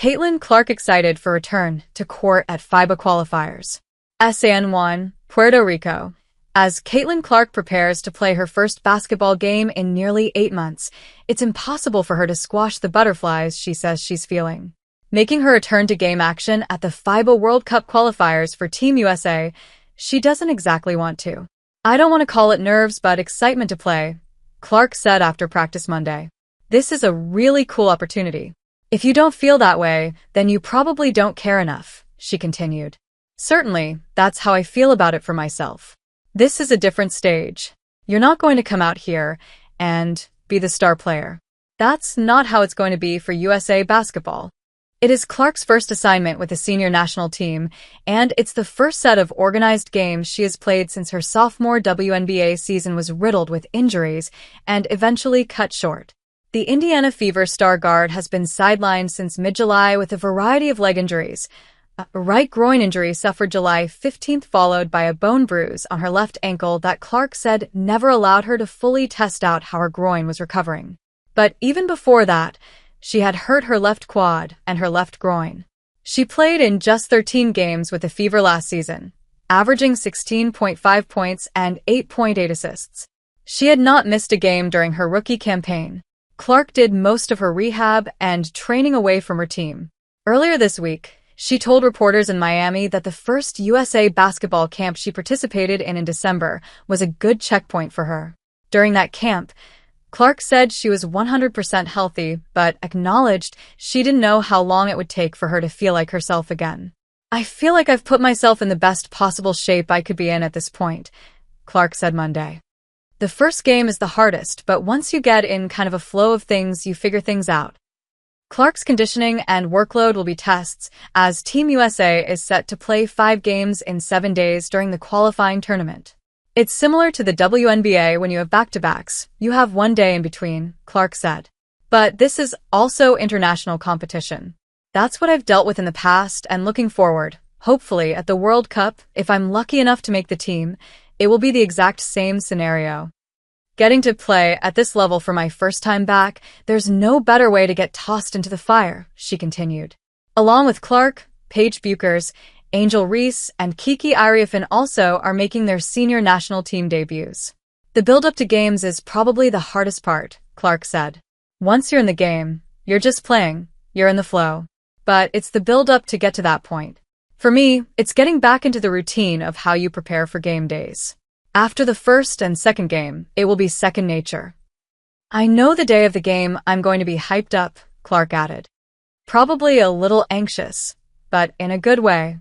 Caitlin Clark excited for return to court at FIBA qualifiers. San Juan, Puerto Rico. As Caitlin Clark prepares to play her first basketball game in nearly 8 months, it's impossible for her to squash the butterflies she says she's feeling. Making her return to game action at the FIBA World Cup qualifiers for Team USA, she doesn't exactly want to. "I don't want to call it nerves but excitement to play," Clark said after practice Monday. "This is a really cool opportunity. If you don't feel that way, then you probably don't care enough," she continued. "Certainly, that's how I feel about it for myself. This is a different stage. You're not going to come out here and be the star player. That's not how it's going to be for USA basketball." It is Clark's first assignment with the senior national team, and it's the first set of organized games she has played since her sophomore WNBA season was riddled with injuries and eventually cut short. The Indiana Fever star guard has been sidelined since mid-July with a variety of leg injuries. A right groin injury suffered July 15th, followed by a bone bruise on her left ankle that Clark said never allowed her to fully test out how her groin was recovering. But even before that, she had hurt her left quad and her left groin. She played in just 13 games with the Fever last season, averaging 16.5 points and 8.8 assists. She had not missed a game during her rookie campaign. Clark did most of her rehab and training away from her team. Earlier this week, she told reporters in Miami that the first USA basketball camp she participated in December was a good checkpoint for her. During that camp, Clark said she was 100% healthy, but acknowledged she didn't know how long it would take for her to feel like herself again. "I feel like I've put myself in the best possible shape I could be in at this point," Clark said Monday. "The first game is the hardest, but once you get in kind of a flow of things, you figure things out." Clark's conditioning and workload will be tests, as Team USA is set to play 5 games in 7 days during the qualifying tournament. "It's similar to the WNBA when you have back-to-backs. You have 1 day in between," Clark said. "But this is also international competition. That's what I've dealt with in the past, and looking forward, hopefully at the World Cup, if I'm lucky enough to make the team, it will be the exact same scenario. Getting to play at this level for my first time back, there's no better way to get tossed into the fire," she continued. Along with Clark, Paige Bueckers, Angel Reese, and Kiki Iriafen also are making their senior national team debuts. "The build-up to games is probably the hardest part," Clark said. "Once you're in the game, you're just playing, you're in the flow. But it's the build-up to get to that point. For me, it's getting back into the routine of how you prepare for game days. After the first and second game, it will be second nature. I know the day of the game I'm going to be hyped up," Clark added. "Probably a little anxious, but in a good way."